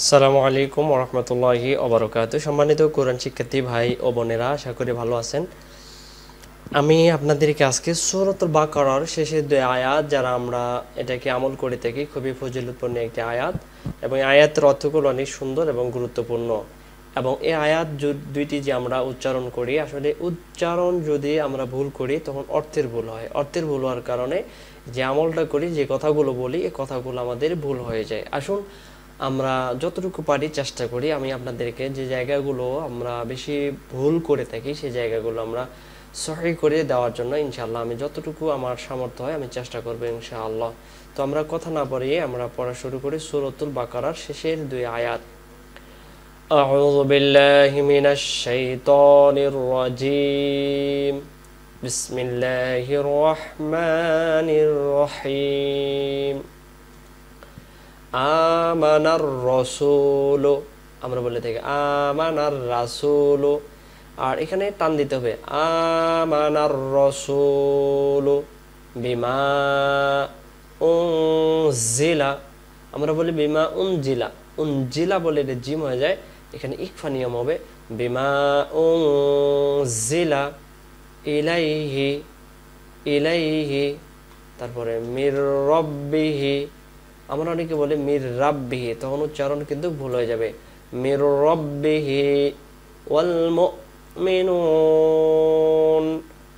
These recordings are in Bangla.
আসসালামু আলাইকুম ওয়া রাহমাতুল্লাহি ওয়া বারাকাতুহু। সম্মানিত কোরআন শিক্ষার্থী ভাই ও বোনেরা, আশা করি ভালো আছেন। আমি আপনাদেরকে আজকে সূরাতুল বাকারার শেষের দুই আয়াত, যারা আমরা এটাকে আমল করে থাকি, খুবই ফজিলতপূর্ণ একটি আয়াত এবং এই আয়াতের অর্থগুলো অনেক সুন্দর এবং গুরুত্বপূর্ণ। এবং এই আয়াত দুইটি যে আমরা উচ্চারণ করি, আসলে উচ্চারণ যদি আমরা ভুল করি তখন অর্থের ভুল হয়। অর্থের ভুল হওয়ার কারণে যে আমলটা করি, যে কথাগুলো বলি, এই কথাগুলো আমাদের ভুল হয়ে যায়। আসুন আমরা যতটুকু পারি চেষ্টা করি। আমি আপনাদেরকে যে জায়গাগুলো আমরা বেশি ভুল করে থাকি, সেই জায়গাগুলো আমরা সহি করে দেওয়ার জন্য ইনশাআল্লাহ আমি যতটুকু আমার সামর্থ্য হয় আমি চেষ্টা করব ইনশাআল্লাহ। তো আমরা কথা না বাড়িয়ে আমরা পড়া শুরু করি সূরাতুল বাকারার শেষের দুই আয়াত। আউযু বিল্লাহি মিনাশ শাইতানির রাজীম। বিসমিল্লাহির রহমানির রহিম। আমানার রাসূল, আমরা বলে থাকি আমানার রাসূল, আর এখানে টান দিতে হবে আমানার রাসূল বিমা উনজিলা। আমরা বলি বিমা উনজিলা, উনজিলা বলে এটা জিম হয়ে যায়, এখানে ইকফা নিয়ম হবে বিমা উনজিলা ইলাইহি, ইলাইহি, তারপরে মির রাব্বিহি। আমরা অনেকে বলি মির রাব্বিহি, তখন উচ্চারণ কিন্তু ভুল হয়ে যাবে। মির রাব্বিহি ওয়াল মুমিনুন,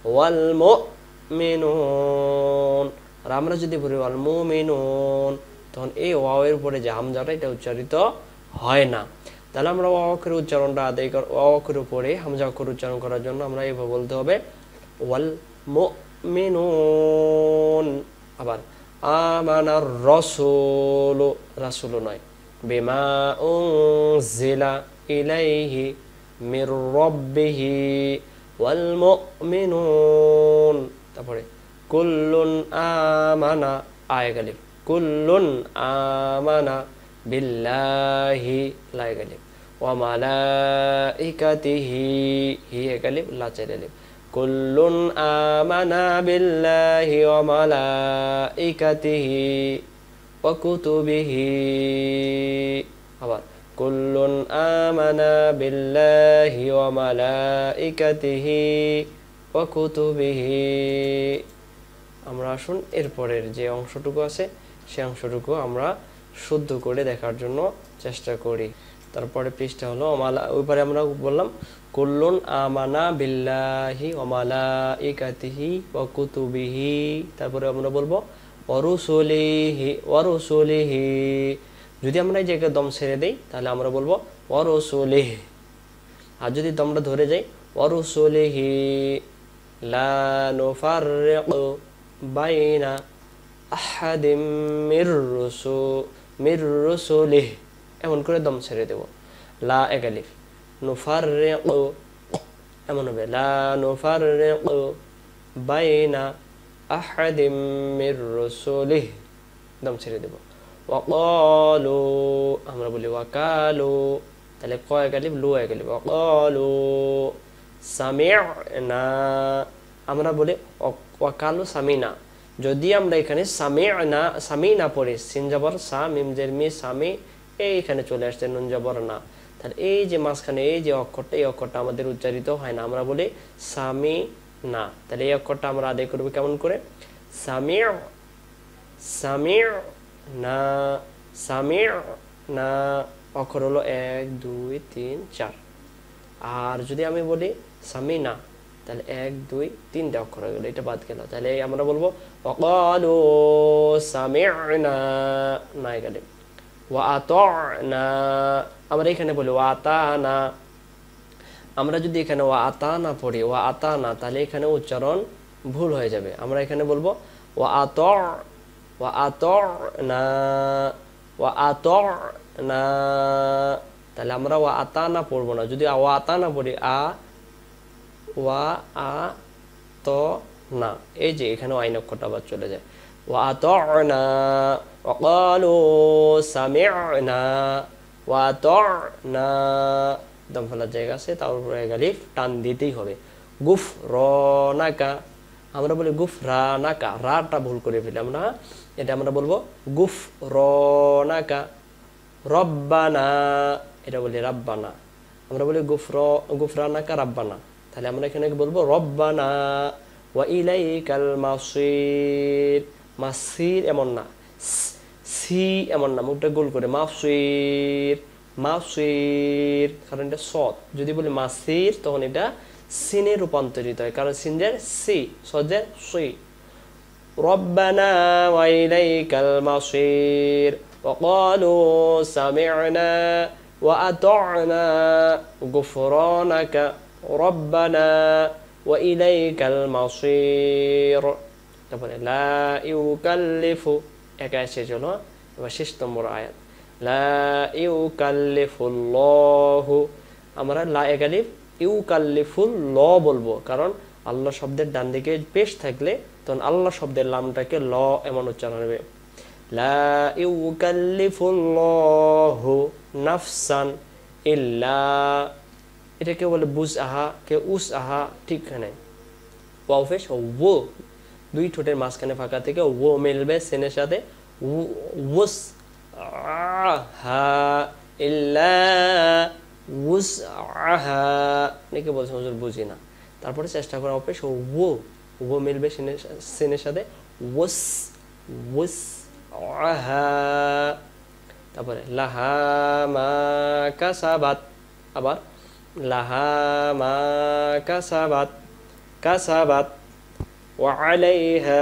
ওয়াল মুমিনুন। আর আমরা যদি বলি ওয়াল মুমিনুন, তখন এই ওয়াও এর উপরে যে হামজাটা, এটা উচ্চারিত হয় না। তাহলে আমরা ওয়া অক্ষরের উচ্চারণটা আদায় ওয়া অক্ষরের উপরে হামজা অক্ষর উচ্চারণ করার জন্য আমরা এইভাবে বলতে হবে ওয়াল মুমিনুন। আবার আমানার রাসূল, রাসূল নয়, বিমা উনজিলা ইলাইহি মির রাব্বিহি ওয়াল মুমিনুন। তারপরে কুল্লুন আমানা, আয় গালিব, কুল্লুন আমানা বিল্লাহি, লাই গালিব, ওয়া মালাইকাতিহি, হি গালিব, লা চাই গালিব, কুল্লুন আমানা বিল্লাহি ওয়া মালাইকাতিহি ওয়া কুতুবিহি। আবার কুল্লুন আমানা বিল্লাহি ওয়া মালাইকাতিহি ওয়া কুতুবিহি। আমরা আসুন এরপরের যে অংশটুকু আছে সেই অংশটুকু আমরা শুদ্ধ করে দেখার জন্য চেষ্টা করি। তারপরে পৃষ্ঠা হলো ওইপারে আমরা বললাম কুল্লুন আমানা বিল্লাহি ওয়া মালাইকাতিহি ওয়া কুতুবিহি। তারপরে আমরা বলবো ওয়া রুসুলিহি, ওয়া রুসুলিহি। যদি আমরা এই জায়গায় দম ছেড়ে দেই তাহলে আমরা বলবো ওয়া রুসুলিহি, আর যদি দমটা ধরে যাই ওয়া রুসুলিহি লা নুফাররিকু বাইনা আহাদিম মির রুসুলিহি, এমন করে দম ছেড়ে দেব। লা একালিফ, নুফাররিকু, এমন হবে লা নুফাররিকু বাইনা আহাদিম মির রুসুলিহি, দম ছেড়ে দেব। ওয়াকালু, আমরা বলি ওয়াকালু, তাহলে ক একালিফ, লু একালিফ, ওয়াকালু সামি'না, আমরা বলি ওয়াকালু সামিনা। যদি আমরা এখানে সামি'না, সামিনা পড়ি, সিন জবর সা, মিম জের মি, সামি, এইখানে চলে আসছে নুন জবর না, তাহলে এই যে মাঝখানে এই যে অক্ষরটা, এই অক্ষরটা আমাদের উচ্চারিত হয় না, আমরা বলি সামি না। তাহলে এই অক্ষরটা আমরা আদায় করবো কেমন করে? সামি'u, সামি'u না, সামি'u না, অক্ষর হলো 1 2 3 4। আর যদি আমি বলি সামিনা, তাহলে 1 2 3টে অক্ষর হয়ে গেল, এটা বাদ গেল। তাহলে আমরা বলবো ওয়াকালু সামি'না, না গেলে ওয়া আতা'না, আমরা এখানে বলি ওয়া আতানা। আমরা যদি এখানে ওয়া আতানা পড়ি, ওয়া আতানা, তাহলে এখানে উচ্চারণ ভুল হয়ে যাবে। আমরা এখানে বলবো ওয়া আতা'না, ওয়া আতা'না, তাহলে আমরা ওয়া আতানা পড়বো না। যদি ওয়া আতানা পড়ি, ওয়া আ ত না, এই যে এখানে আইন অক্ষরটা আবার চলে যায়। ওয়া আতা'না ওয়া ক্বালু সামি'না ওয়া আতা'না, দম ফেলার জায়গা আছে, তার উপরে গালিফ টান দিতেই হবে। গুফরানাকা, আমরা বলি গুফরানাকা, রাটা ভুল করে ফেলি আমরা, এটা আমরা বলবো গুফরানাকা, রব্বানা, এটা বলি রাব্বানা। আমরা বলি গুফরানাকা রাব্বানা, তাহলে আমরা এখানে বলবো রব্বানা ওয়া ইলাইকাল মাসির। মাসির এমন না, সি এমন না, মুখটা গোল করে মাসির, মাসির, কারণ এটা সদ। যদি বলি মাসির তখন এটা সিনে রূপান্তরিত হয়, কারণ সিনের সি, সদের সি। রব্বানা ওয়া ইলাইকাল মাসির ওয়া ক্বালু সামি'না ওয়া আতা'না গুফরানাকা রব্বানা ওয়া ইলাইকাল মাসির। তারপরে লা ইউকাল্লিফু, একা শেষ হলো। এবার শেষ নম্বর আয়াত, লা ইউকাল্লিফুল্লাহু, আমরা লা একালিফ ইউকাল্লিফুল ল বলবো, কারণ আল্লাহ শব্দের ডান দিকে পেশ থাকলে তখন আল্লাহ শব্দের লামটাকে ল এমন উচ্চারণ হবে। লা ইউকাল্লিফুল্লাহু নাফসান ইল্লা, এটা কেউ বলে বুজ আহা, কেউ উস আহা, ঠিক নাই। ওয়াও পেশ ও, দুই ঠোঁটের মাঝখানে ফাঁকা থেকে ও মিলবে সেনের সাথে, উস আহা ইল্লা উস আহা, অনেকে বলছে হুজুর বুঝি না, তারপরে চেষ্টা করা অপেশ ও মিলবে সেনের সাথে, ওস ওস আহা। তারপরে লাহা মা কাসাবাত, আবার লাহা মা কাসাবাত, কাসাবাত ওয়া আলাইহা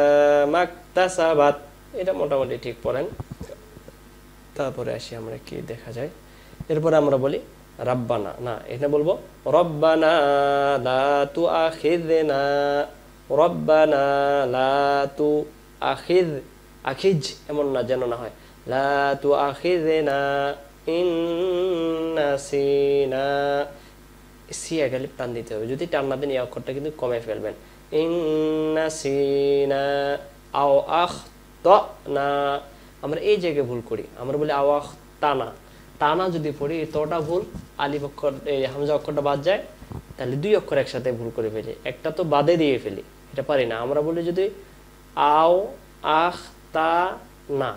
মাকতাসাবাত, এটা মোটামুটি ঠিক পড়েন। তারপরে আসি আমরা কি দেখা যায়, এরপরে আমরা বলি রাব্বানা, না এটা বলবো রব্বানা লা তুআখিযনা, রব্বানা লা তুআখিয, আখিজ এমন না, যেন না হয় লা তুআখিযনা ইন নাসিনা, সি একালিপ টান দিতে হবে, যদি টান না দেন এই অক্ষরটা কিন্তু কমে ফেলবেন। ইন নাসিনা আও আখতানা, আমরা এই জায়গায় ভুল করি, আমরা বলি আও আখতানা, টানা যদি পড়ি তোটা ভুল, আলিফ অক্ষর এই হামজা অক্ষরটা বাদ যায়, তাহলে দুই অক্ষর একসাথে ভুল করে ফেলি, একটা তো বাদে দিয়ে ফেলি, এটা পারি না। আমরা বলি যদি আও আখ তা না,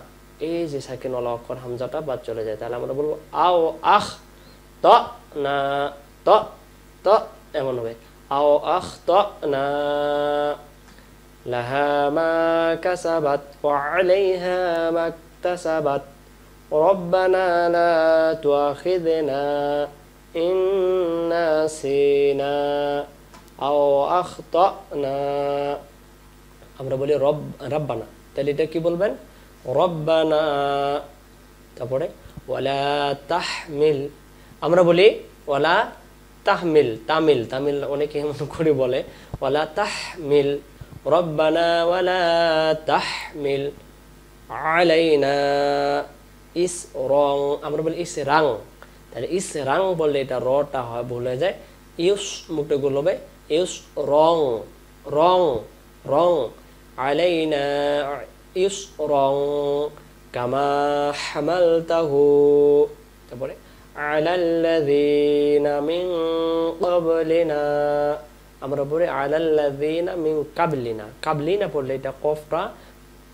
এই যে সাকিন ওয়ালা অক্ষর হামজাটা বাদ চলে যায়, তাহলে আমরা বলবো আও আখ ত না, ত ত এমন হবে, আও আখ ত না, লাহা মা কাসাবাত ওয়া আলাইহা মাকতাসাবাত রব্বানা লা তুআখিযনা ইন নাসিনা আও আখতানা। আমরা বলি রব্বানা, তাহলে এটা কি বলবেন রব্বানা। তারপরে ওয়ালা তাহমিল, আমরা বলি ওয়ালা তাহমিল, তামিল তামিল অনেকে এমন করে বলে, ওয়ালা তাহমিল রব্বানা ওয়ালা তাহমিল আলাইনা ইস রং, আমরা বলি ইস রাং, তাহলে ইস রাং বললে এটা রটা হয় ভুল হয়ে যায়, ইউস মুখটা গোল হবে, ইউস রং, রং রং, আলাইনা ইউস রং কামা হামালতাহু, তারপরে আলাল্লাযীনা মিন ক্বাবলিনা, আমরা বলি আলাল্লাযীনা মিন কাবলিনা, কাবলিনা পড়লে এটা কফটা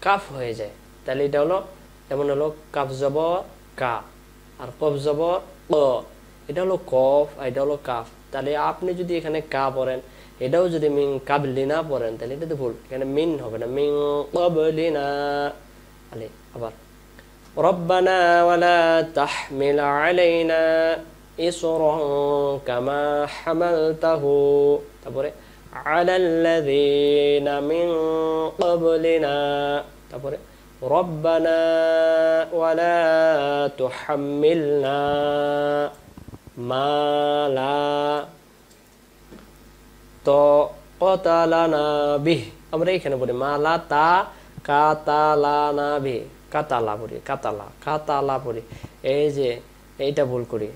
কাফ হয়ে যায়, তাহলে এটা হলো যেমন হলো কাফ জবর কা আর কফ জবর ক, এটা হলো কফ আর এটা হলো কাফ, তাহলে আপনি যদি এখানে কা পড়েন, এটাও যদি মিন কাবলিনা পড়েন, তাহলে এটা তো ভুল, এখানে মিন হবে না, মিন ক্বাবলিনা। তাহলে আবার রব্বানা ওয়ালা তাহমিল আলাইনা ইসরান কামা হামালতাহু, তারপরে আলাল্লাযীনা মিন ক্বাবলিনা, তারপরে রব্বানা ওয়ালা তুহাম্মিলনা মা লা তাকাতালানা বিহ, আমরা এখানে বলি মা লা তাকাতালানা বিহ, কাতালা পড়ি, কাতালা কাতালা পড়ি, এই যে এইটা ভুল করি,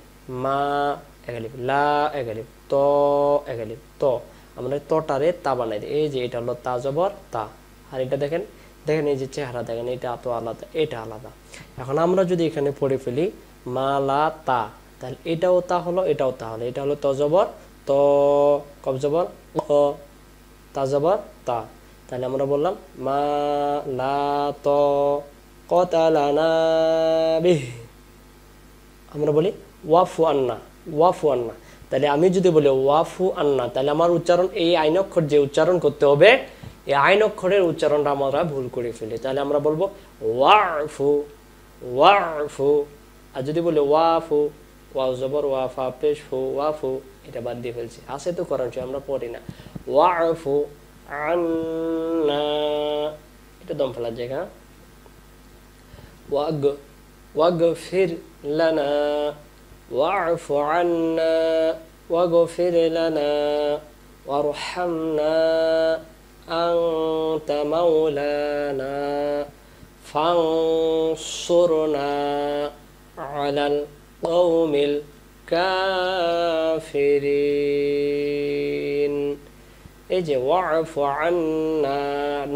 মা একালিফ, লা একালিফ, ত একালিফ, ত, আমরা তটারে তা বানাই দিই, এই যে এটা হলো তা জবর তা, আর এটা দেখেন দেখেন এই যে চেহারা দেখেন, এটা তো আলাদা এটা আলাদা। এখন আমরা যদি এখানে পড়ে ফেলি মা লা তা, তাহলে এটাও তা হলো এটাও তা হলো, এটা হলো ত জবর ত, কফ জবর ক, তা জবর তা, তাহলে আমরা বললাম মা লা ত কতালানা বিহ, আমরা বলি ওয়াফু আন্না, ওয়াফু আন্না। তাহলে আমি যদি বলি ওয়াফু আন্না, তাহলে আমার উচ্চারণ এই আইন অক্ষর যে উচ্চারণ করতে হবে, এই আইন অক্ষরের উচ্চারণটা আমরা ভুল করে ফেলি। তাহলে আমরা বলবো ওয়াফু, ওয়াফু। আর যদি বলি ওয়াফু, ওয়াও জবর ওয়াফা পেশ ফু, ওয়াফু, এটা বাদ দিয়ে ফেলছি। আছে তো কোরআন শরীফ, আমরা পড়ি না। ওয়াফু আন্না, এটা দম ফেলার জায়গা। واغفر لنا واعف عنا واغفر لنا وارحمنا أنت مولانا فانصرنا على القوم الكافرين। এই যে ওয়াফু আন্না,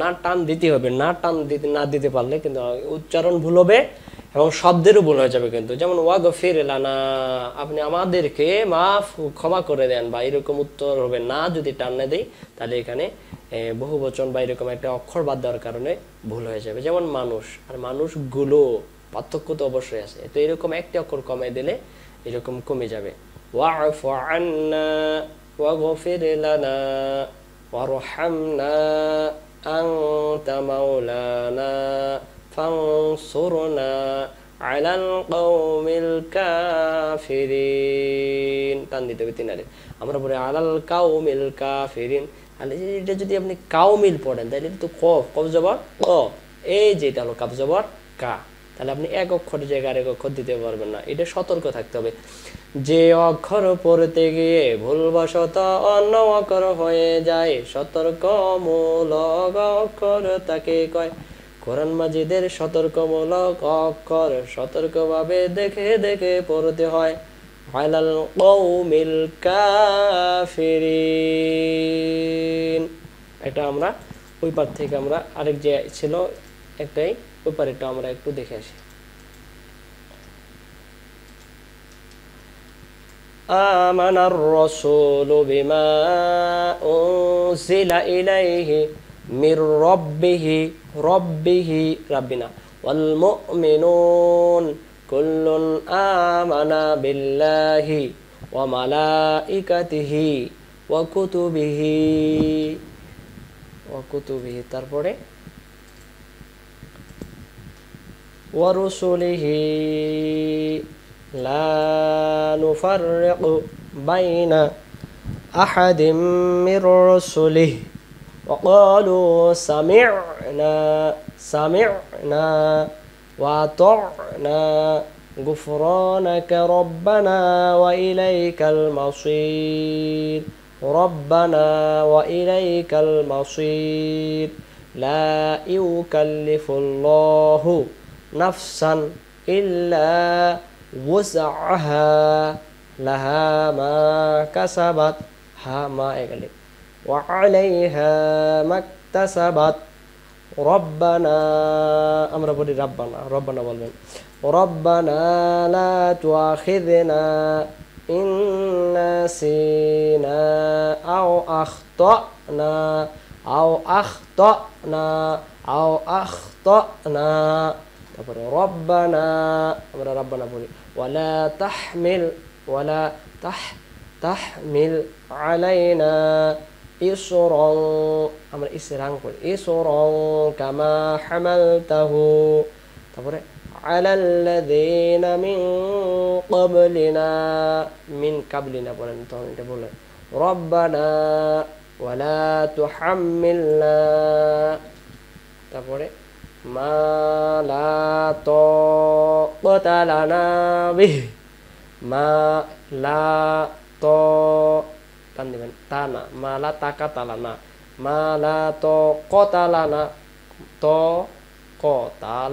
না টান দিতে হবে, না টান দিতে না দিতে পারলে কিন্তু উচ্চারণ ভুল হবে এবং শব্দেরও ভুল হয়ে যাবে কিন্তু। যেমন ওয়াগফির লানা, আপনি আমাদেরকে মাফ ক্ষমা করে দেন, বা এরকম উত্তর হবে না যদি টান না দেই, তাহলে এখানে বহু বচন বা এরকম একটা অক্ষর বাদ দেওয়ার কারণে ভুল হয়ে যাবে। যেমন মানুষ আর মানুষগুলো, পার্থক্য তো অবশ্যই আছে, তো এরকম একটি অক্ষর কমে দিলে এরকম কমে যাবে। ওয়াফু আন্না ওয়াগফির লানা ওয়ারহামনা আনতা মাওলানা ফানসুরনা আলাল কওমিল কাফিরিন। টান দিতে হবে তিন আলিফ। আমরা বলি আলাল কাওমিল কাফিরিন। আর এটা যদি আপনি কাউমিল পড়েন তাহলে তো কফ, কফ জবর ক, এই যেটা হলো কাফ জবর কা, তাহলে আপনি এক অক্ষরের জায়গায় আরেক অক্ষর দিতে পারবেন না। এটা সতর্ক থাকতে হবে। যে অক্ষর পড়তে গিয়ে ভুলবশত অন্য অক্ষর হয়ে যায়, সতর্কমূলক অক্ষর তাকে কয়। কোরআন মাজিদের সতর্কমূলক অক্ষর সতর্কভাবে দেখে দেখে পড়তে হয়। আলাল কওমিল কাফিরিন। এটা আমরা ওই পার থেকে আমরা আরেক যে ছিল একটাই, ওই পারেরটা আমরা একটু দেখে আসি। আমানার রাসূলু বিমা উনজিলা ইলাইহি মির রাব্বিহি রাব্বিনা ওয়াল মুমিনুন কুল্লুন আমানা বিল্লাহি ওয়া মালাইকাতিহি ওয়া কুতুবিহি, তারপরে ওয়া রুসুলিহি লা নুফাররিকু বাইনা আহাদিম মির রুসুলিহি ওয়া ক্বালু সামি'না ওয়া আতা'না গুফরানাকা রব্বানা ওয়া ইলাইকাল মাসির, রব্বানা ওয়া ইলাইকাল মাসির। লা ইউকাল্লিফুল্লাহু নাফসান ইল্লা وسعها لها ما كسبت ما একালে وعليها ما اكتسبت ربنا আমরা বলি রব্বানা বলবেন ربنا لا تؤاخذنا إن نسينا أو أخطأنا তারপরে রব্বানা, আমরা রব্বানা বলি। ওয়ালা তাহমিল আলাইনা ইসরান, আমরা ইসরান করি, ইসরান কামা হামালতাহু। তারপরে আলাল্লাযীনা মিন কাবলিনা বলেন, তখন এটা বলেন রব্বানা ওয়ালা তুহাম্মিলনা। তারপরে মা লা তাকাতা লানা বিহি, মা লা টান দিবেন তা না, মা লা তাকাতা লানা, মা লা তাকাতা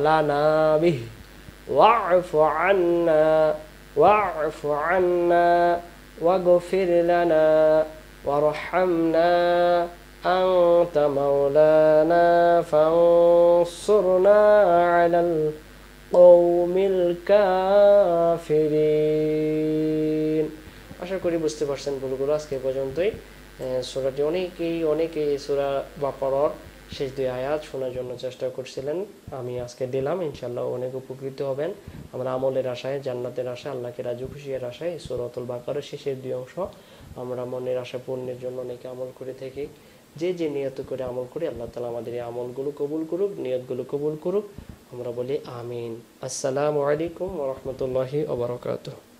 লানা বিহি ওয়া'ফু আন্না ওয়াগফির লানা ওয়ারহামনা أنت مولانا فانصرنا على القوم الكافرين। আশা করি বুঝতে পারছেন ভুলগুলো। আজকে পর্যন্তই। সূরাটি অনেকেই সূরা বাকারার শেষ 2 আয়াত শোনার জন্য চেষ্টা করছিলেন, আমি আজকে দিলাম। ইনশাআল্লাহ অনেক উপকৃত হবেন। আমরা আমলের আশায়, জান্নাতের আশায়, আল্লাহকে রাজি খুশির আশায় সূরাতুল বাকারার শেষের 2 অংশ আমরা মনের আশা পূর্ণের জন্য অনেকে আমল করে থাকি। যে যে নিয়ত করে আমল করি, আল্লাহ তাআলা আমাদের এই আমলগুলো কবুল করুক, নিয়তগুলো কবুল করুক। আমরা বলি আমিন। আসসালামু আলাইকুম ওয়া রাহমাতুল্লাহি ওয়া বারাকাতুহু।